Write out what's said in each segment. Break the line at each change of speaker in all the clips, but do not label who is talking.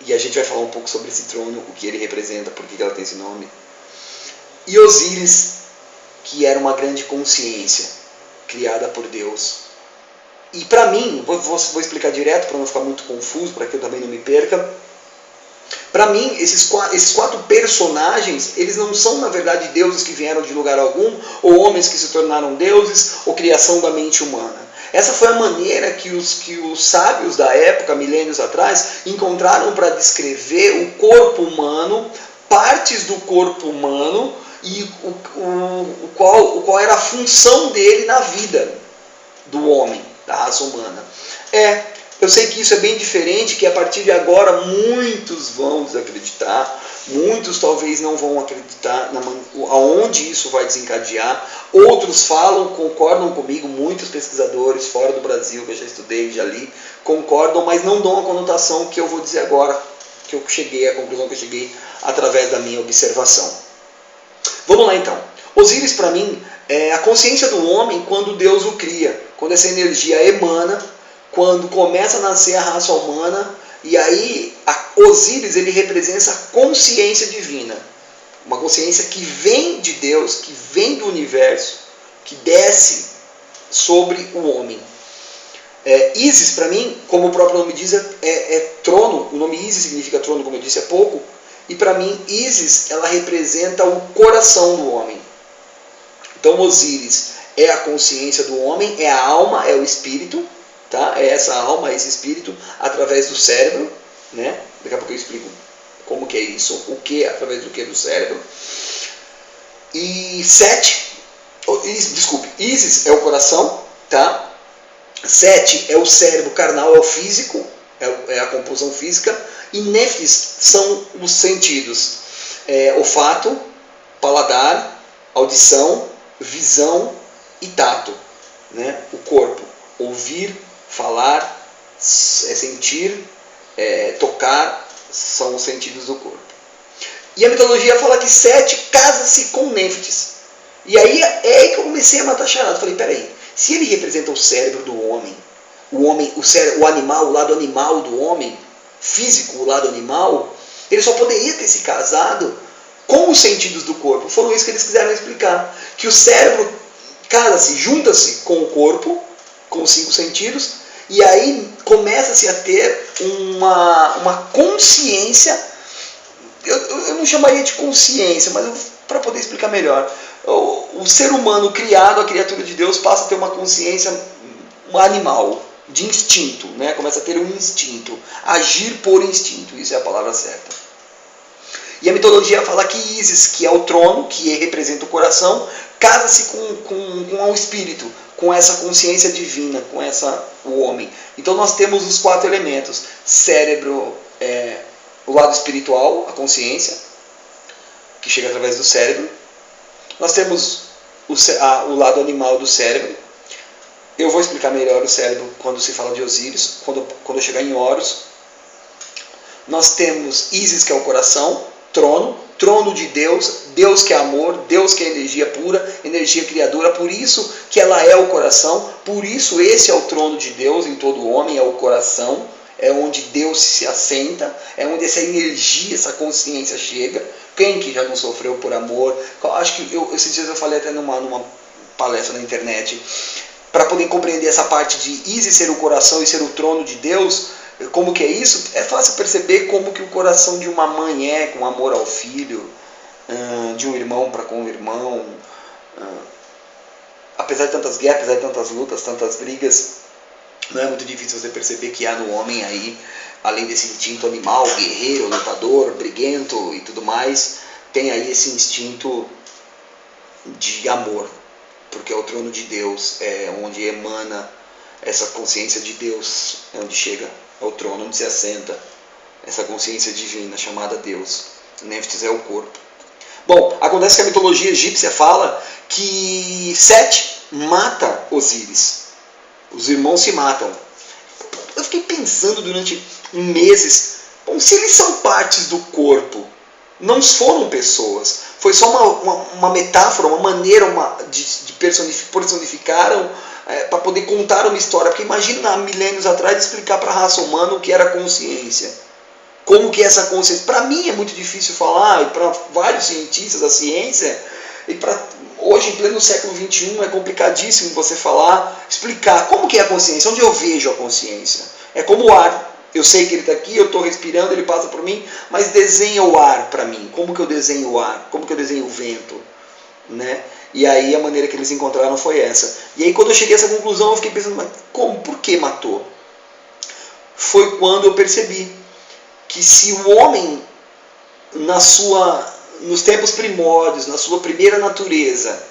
E a gente vai falar um pouco sobre esse trono, o que ele representa, por que ela tem esse nome. E Osíris, que era uma grande consciência criada por Deus. E para mim, vou explicar direto para não ficar muito confuso, para que eu também não me perca. Para mim, esses quatro personagens, eles não são na verdade deuses que vieram de lugar algum, ou homens que se tornaram deuses, ou criação da mente humana. Essa foi a maneira que os sábios da época, milênios atrás, encontraram para descrever o corpo humano, partes do corpo humano, e qual era a função dele na vida do homem, da raça humana. Eu sei que isso é bem diferente, que a partir de agora muitos vão desacreditar, muitos talvez não vão acreditar aonde isso vai desencadear, outros falam, concordam comigo, muitos pesquisadores fora do Brasil, que eu já estudei, já li, concordam, mas não dão a conotação que eu vou dizer agora, que eu cheguei, a conclusão que eu cheguei através da minha observação. Vamos lá então. Osíris para mim é a consciência do homem quando Deus o cria, quando essa energia emana, quando começa a nascer a raça humana, e aí Osíris ele representa a consciência divina, uma consciência que vem de Deus, que vem do universo, que desce sobre o homem. Ísis para mim, como o próprio nome diz, é trono. O nome Ísis significa trono, como eu disse há pouco, e para mim Ísis ela representa o coração do homem. Então Osíris é a consciência do homem, é a alma, é o espírito. Tá? É essa alma, esse espírito, através do cérebro, né? Daqui a pouco eu explico como que é isso, o que, através do que do cérebro. E Ísis é o coração, tá? Sete é o cérebro carnal, é o físico, é a composição física, e Nefis são os sentidos, olfato, paladar, audição, visão e tato, né? O corpo, ouvir, falar, sentir, tocar, são os sentidos do corpo. E a mitologia fala que Sete casa-se com Neftis. E aí é aí que eu comecei a matar charada. Falei, peraí, se ele representa o cérebro do homem, o animal, o lado animal do homem, físico, o lado animal, ele só poderia ter se casado com os sentidos do corpo. Foram isso que eles quiseram explicar. Que o cérebro casa-se, junta-se com o corpo, com os 5 sentidos, e aí começa-se a ter uma consciência, eu não chamaria de consciência, mas para poder explicar melhor, o ser humano criado, a criatura de Deus, passa a ter uma consciência animal, de instinto, né? Começa a ter um instinto, agir por instinto, isso é a palavra certa. E a mitologia fala que Ísis, que é o trono, que representa o coração, casa-se com o espírito, com essa consciência divina, com o homem. Então nós temos os 4 elementos: cérebro, o lado espiritual, a consciência, que chega através do cérebro. Nós temos o lado animal do cérebro. Eu vou explicar melhor o cérebro quando se fala de Osíris, quando eu chegar em Horus. Nós temos Ísis, que é o coração, trono de Deus, Deus que é amor, Deus que é energia pura, energia criadora, por isso que ela é o coração, por isso esse é o trono de Deus em todo homem, é o coração, é onde Deus se assenta, é onde essa energia, essa consciência chega. Quem que já não sofreu por amor? Acho que esses dias eu falei até numa palestra na internet, para poder compreender essa parte de Ísis ser o coração e ser o trono de Deus. Como que é isso? É fácil perceber como que o coração de uma mãe é, com amor ao filho, de um irmão para com o irmão. Apesar de tantas guerras, apesar de tantas lutas, tantas brigas, não é muito difícil você perceber que há no homem aí, além desse instinto animal, guerreiro, lutador, briguento e tudo mais, tem aí esse instinto de amor, porque é o trono de Deus, é onde emana essa consciência de Deus, é onde chega ao trono, onde se assenta essa consciência divina chamada Deus. Neftis é o corpo. Bom, acontece que a mitologia egípcia fala que Sete mata Osíris. Os irmãos se matam. Eu fiquei pensando durante meses, bom, se eles são partes do corpo, não foram pessoas. Foi só uma metáfora, uma maneira de personificaram para poder contar uma história. Porque imagina há milênios atrás explicar para a raça humana o que era consciência. Como que é essa consciência? Para mim é muito difícil falar, e para vários cientistas da ciência, e para hoje, em pleno século XXI, é complicadíssimo você falar, explicar como que é a consciência, onde eu vejo a consciência. É como o ar. Eu sei que ele está aqui, eu estou respirando, ele passa por mim, mas desenha o ar para mim. Como que eu desenho o ar? Como que eu desenho o vento? Né? E aí a maneira que eles encontraram foi essa. E aí quando eu cheguei a essa conclusão, eu fiquei pensando, mas como? Por que matou? Foi quando eu percebi que se o homem, nos tempos primórdios, na sua primeira natureza,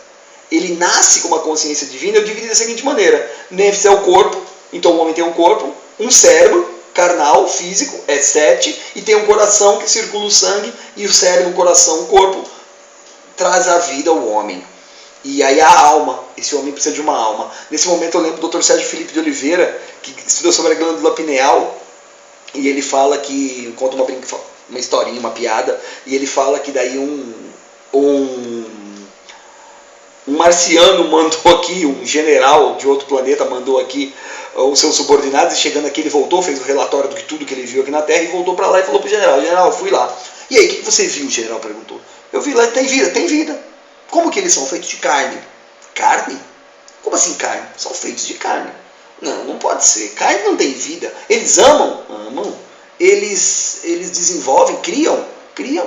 ele nasce com uma consciência divina, eu dividi da seguinte maneira. Nefs é o corpo, então o homem tem um corpo, um cérebro, carnal, físico, é 7, e tem um coração que circula o sangue, e o cérebro, o coração, o corpo, traz a vida ao homem. E aí a alma, esse homem precisa de uma alma. Nesse momento eu lembro do Dr. Sérgio Felipe de Oliveira, que estudou sobre a glândula pineal, e ele fala que, conta uma historinha, uma piada, e ele fala que daí um marciano mandou aqui, um general de outro planeta mandou aqui os seus subordinados, e chegando aqui ele voltou, fez o relatório de tudo que ele viu aqui na Terra, e voltou para lá e falou para o general, general, eu fui lá. E aí, o que você viu? O general perguntou. Eu vi lá, tem vida. Como que eles são feitos de carne? Carne? Como assim carne? São feitos de carne. Não pode ser. Carne não tem vida. Eles amam? Amam. Eles desenvolvem, criam,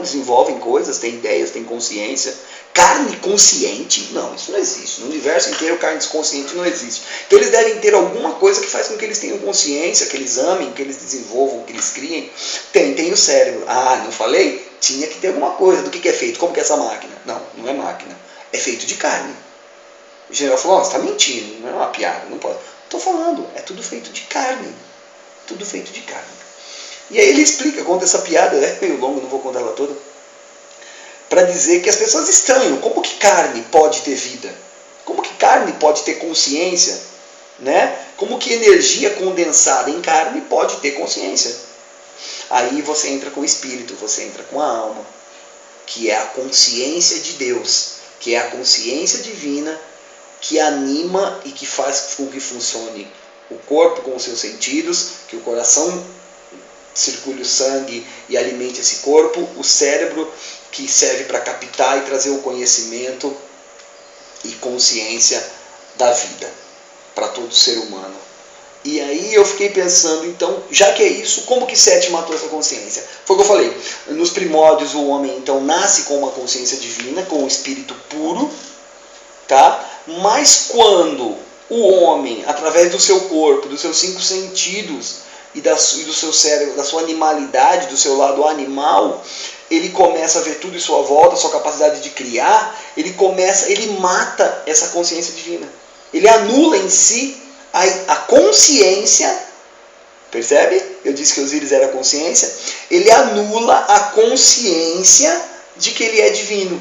desenvolvem coisas, têm ideias, têm consciência. Carne consciente? Não, isso não existe. No universo inteiro, carne desconsciente não existe. Então eles devem ter alguma coisa que faz com que eles tenham consciência, que eles amem, que eles desenvolvam, que eles criem. Tem o cérebro. Ah, não falei? Tinha que ter alguma coisa. Do que é feito? Como que é essa máquina? Não é máquina. É feito de carne. O general falou, você está mentindo, não é uma piada, não pode. Estou falando, é tudo feito de carne. Tudo feito de carne. E aí ele explica, conta essa piada, é meio longa, não vou contar ela toda, para dizer que as pessoas estranham, como que carne pode ter vida? Como que carne pode ter consciência? Né? Como que energia condensada em carne pode ter consciência? Aí você entra com o espírito, você entra com a alma, que é a consciência de Deus, que é a consciência divina que anima e que faz com que funcione o corpo com os seus sentidos, que o coração circule o sangue e alimente esse corpo, o cérebro que serve para captar e trazer o conhecimento e consciência da vida para todo ser humano. E aí eu fiquei pensando, então, já que é isso, como que Sete matou essa consciência? Foi o que eu falei, nos primórdios o homem então nasce com uma consciência divina, com um espírito puro, tá? Mas quando o homem, através do seu corpo, dos seus 5 sentidos e do seu cérebro, da sua animalidade, do seu lado animal, ele começa a ver tudo em sua volta, a sua capacidade de criar, ele mata essa consciência divina. Ele anula em si a consciência, percebe? Eu disse que Osíris era a consciência. Ele anula a consciência de que ele é divino,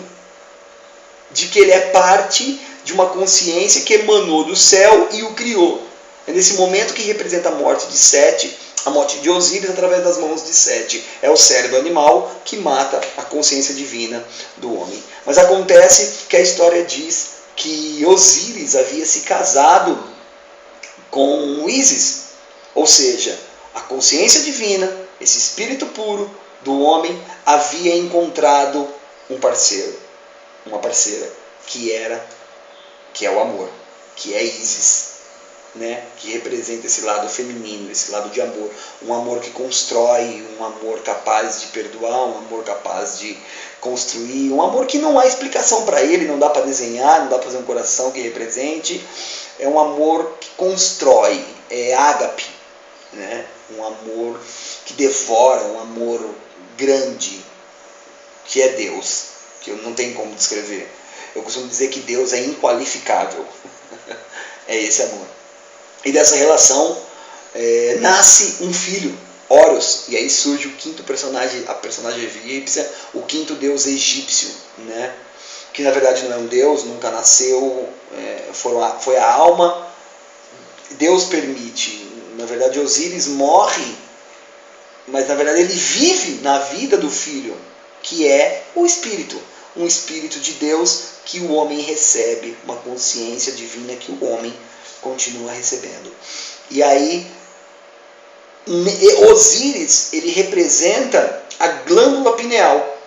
de que ele é parte de uma consciência que emanou do céu e o criou. É nesse momento que representa a morte de Sete, a morte de Osíris através das mãos de Sete. É o cérebro animal que mata a consciência divina do homem. Mas acontece que a história diz que Osíris havia se casado com Ísis. Ou seja, a consciência divina, esse espírito puro do homem, havia encontrado um parceiro, uma parceira, que é o amor, que é Ísis, né? Que representa esse lado feminino, esse lado de amor, um amor que constrói, um amor capaz de perdoar, um amor capaz de construir, um amor que não há explicação para ele, não dá para desenhar, não dá para fazer um coração que represente, é um amor que constrói, é ágape, né? Um amor que devora, um amor grande, que é Deus, que eu não tenho como descrever. Eu costumo dizer que Deus é inqualificável. É esse amor. E dessa relação nasce um filho, Horus, e aí surge o quinto personagem, a personagem egípcia, o quinto deus egípcio, né? Que na verdade não é um deus, nunca nasceu, foi a alma. Deus permite. Na verdade Osíris morre, mas na verdade ele vive na vida do filho, que é o Espírito. Um Espírito de Deus que o homem recebe, uma consciência divina que o homem continua recebendo. E aí, Osíris, ele representa a glândula pineal.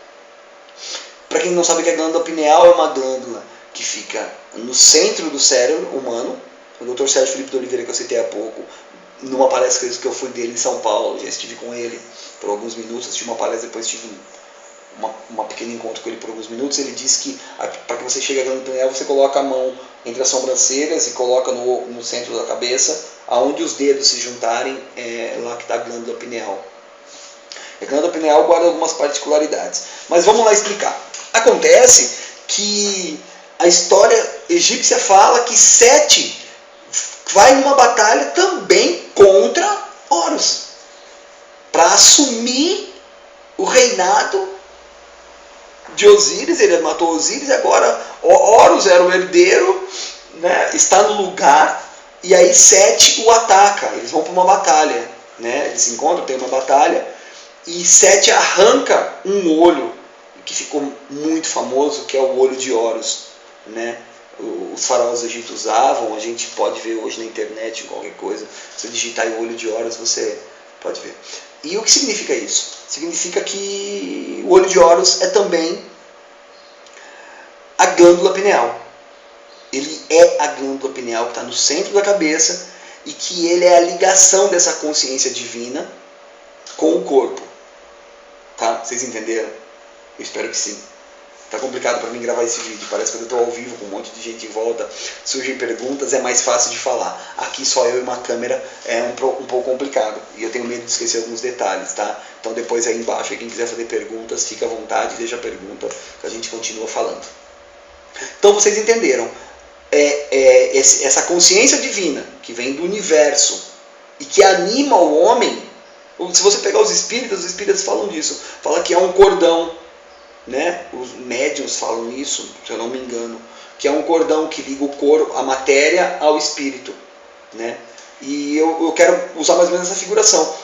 Para quem não sabe o que é glândula pineal, é uma glândula que fica no centro do cérebro humano. O Dr. Sérgio Felipe de Oliveira, que eu citei há pouco, numa palestra que eu fui dele em São Paulo, já estive com ele por alguns minutos, assisti uma palestra, depois tive uma pequeno encontro com ele por alguns minutos. Ele disse que para que você chegue à glândula pineal, você coloca a mão entre as sobrancelhas e coloca no centro da cabeça, aonde os dedos se juntarem, lá que está a glândula pineal. A glândula pineal guarda algumas particularidades. Mas vamos lá explicar. Acontece que a história egípcia fala que Sete vai numa batalha também contra Horus, para assumir o reinado de Osíris. Ele matou Osíris e agora Horus era o herdeiro, né, está no lugar, e aí Sete o ataca. Eles vão para uma batalha, né, eles se encontram, tem uma batalha, e Sete arranca um olho, que ficou muito famoso, que é o olho de Horus, né? Os faraós do Egito usavam, a gente pode ver hoje na internet, qualquer coisa, se você digitar o olho de Horus, você pode ver. E o que significa isso? Significa que o olho de Horus é também a glândula pineal. Ele é a glândula pineal que está no centro da cabeça e que ele é a ligação dessa consciência divina com o corpo. Tá? Vocês entenderam? Eu espero que sim. Tá complicado para mim gravar esse vídeo. Parece que eu estou ao vivo com um monte de gente em volta, surgem perguntas, é mais fácil de falar. Aqui só eu e uma câmera é um pouco complicado. E eu tenho medo de esquecer alguns detalhes, tá? Então depois aí embaixo, quem quiser fazer perguntas, fica à vontade, deixa a pergunta que a gente continua falando. Então vocês entenderam. Essa consciência divina que vem do universo e que anima o homem. Se você pegar os espíritas falam disso. Fala que é um cordão, né? Os médiuns falam isso, se eu não me engano, que é um cordão que liga o corpo, a matéria ao espírito, né? E eu quero usar mais ou menos essa figuração,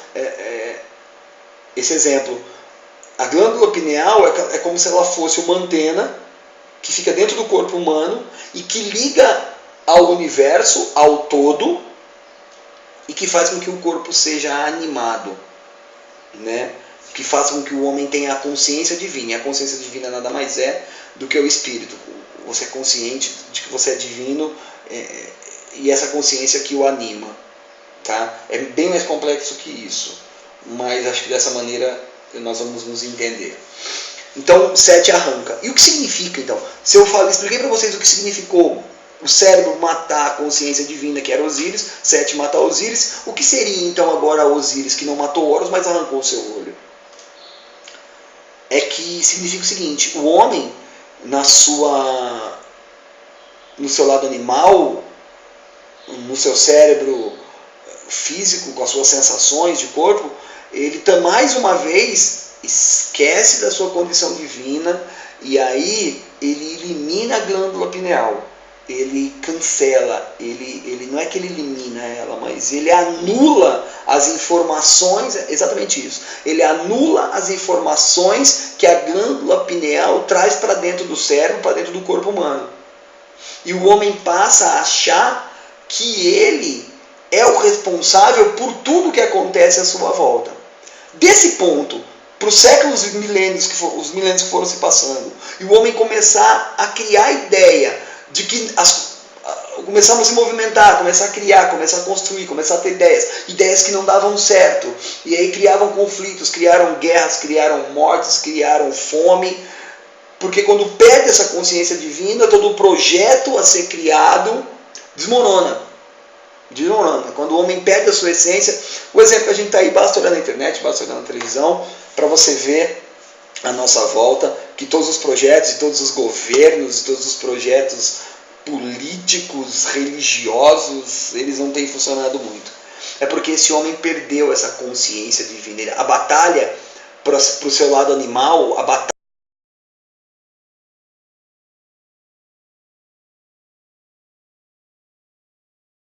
esse exemplo. A glândula pineal é como se ela fosse uma antena que fica dentro do corpo humano e que liga ao universo, ao todo, e que faz com que o corpo seja animado, né? Que faz com que o homem tenha a consciência divina. E a consciência divina nada mais é do que o espírito. Você é consciente de que você é divino, e essa consciência que o anima. Tá? É bem mais complexo que isso, mas acho que dessa maneira nós vamos nos entender. Então, Sete arranca. E o que significa, então? Se eu expliquei para vocês o que significou o cérebro matar a consciência divina, que era Osíris, Sete matar Osíris, o que seria então agora Osíris, que não matou Horus, mas arrancou o seu olho? É que significa o seguinte: o homem, no seu lado animal, no seu cérebro físico, com as suas sensações de corpo, ele mais uma vez esquece da sua condição divina, e aí ele elimina a glândula pineal. Ele cancela, ele não é que ele elimina ela, mas ele anula as informações, exatamente isso. Ele anula as informações que a glândula pineal traz para dentro do cérebro, para dentro do corpo humano. E o homem passa a achar que ele é o responsável por tudo que acontece à sua volta. Desse ponto, para os séculos e milênios, os milênios que foram se passando, e o homem começar a criar a ideia de que começamos a se movimentar, começar a criar, começar a construir, começar a ter ideias que não davam certo, e aí criavam conflitos, criaram guerras, criaram mortes, criaram fome, porque quando perde essa consciência divina, todo o projeto a ser criado desmorona. Quando o homem perde a sua essência, o exemplo que a gente está aí, basta olhar na internet, basta olhar na televisão, para você ver à nossa volta que todos os projetos, e todos os governos, e todos os projetos políticos, religiosos, eles não têm funcionado muito. É porque esse homem perdeu essa consciência divina. A batalha para o seu lado animal, a batalha